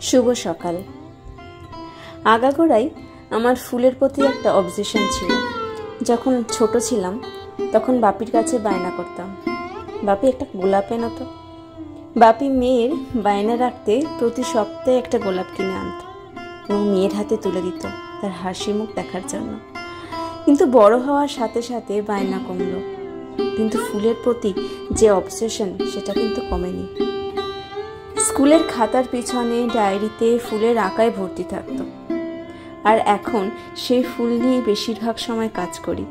শুভ সকাল। আগাগোড়াই আমার ফুলের প্রতি একটা অবসেশন ছিল। যখন ছোট ছিলাম তখন বাপির কাছে বায়না করতাম, বাপি একটা গোলাপ এনো তো। বাপি মেয়ের বায়না রাখতে প্রতি সপ্তাহে একটা গোলাপ কিনে আনত এবং মেয়ের হাতে তুলে দিত তার হাসি মুখ দেখার জন্য। কিন্তু বড় হওয়ার সাথে সাথে বায়না কমলো, কিন্তু ফুলের প্রতি যে অবসেশন সেটা কিন্তু কমেনি। স্কুলের খাতার পিছনে ডায়েরিতে ফুলের আঁকায় ভর্তি থাকতো, আর এখন সেই ফুল নিয়ে বেশিরভাগ সময় কাজ করি।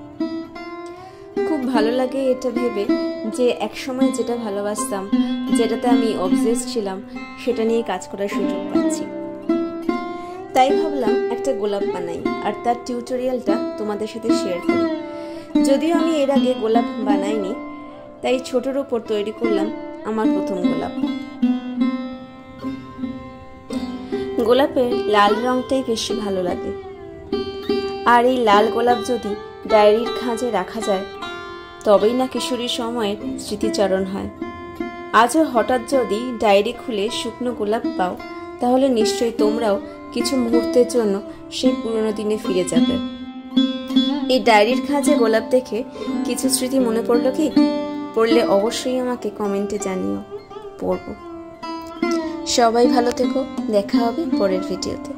খুব ভালো লাগে এটা ভেবে যে একসময় যেটা ভালোবাসতাম, যেটাতে আমি অবসেসড ছিলাম, সেটা নিয়ে কাজ করার সুযোগ পাচ্ছি। তাই ভাবলাম একটা গোলাপ বানাই আর তার টিউটোরিয়ালটা তোমাদের সাথে শেয়ার করি। যদিও আমি এর আগে গোলাপ বানাইনি, তাই ছোটোর উপর তৈরি করলাম আমার প্রথম গোলাপ। গোলাপের লাল রংটাই বেশি ভালো লাগে, আর এই লাল গোলাপ যদি ডায়েরির খাঁজে রাখা যায় তবেই না কিশোরীর সময়ের স্মৃতিচারণ হয়। আজও হঠাৎ যদি ডায়েরি খুলে শুকনো গোলাপ পাও, তাহলে নিশ্চয়ই তোমরাও কিছু মুহূর্তের জন্য সেই পুরনো দিনে ফিরে যাবে। এই ডায়েরির খাঁজে গোলাপ দেখে কিছু স্মৃতি মনে পড়লো কি? পড়লে অবশ্যই আমাকে কমেন্টে জানিও, পড়বো। সবাই ভালো থেকো, দেখা হবে পরের ভিডিওতে।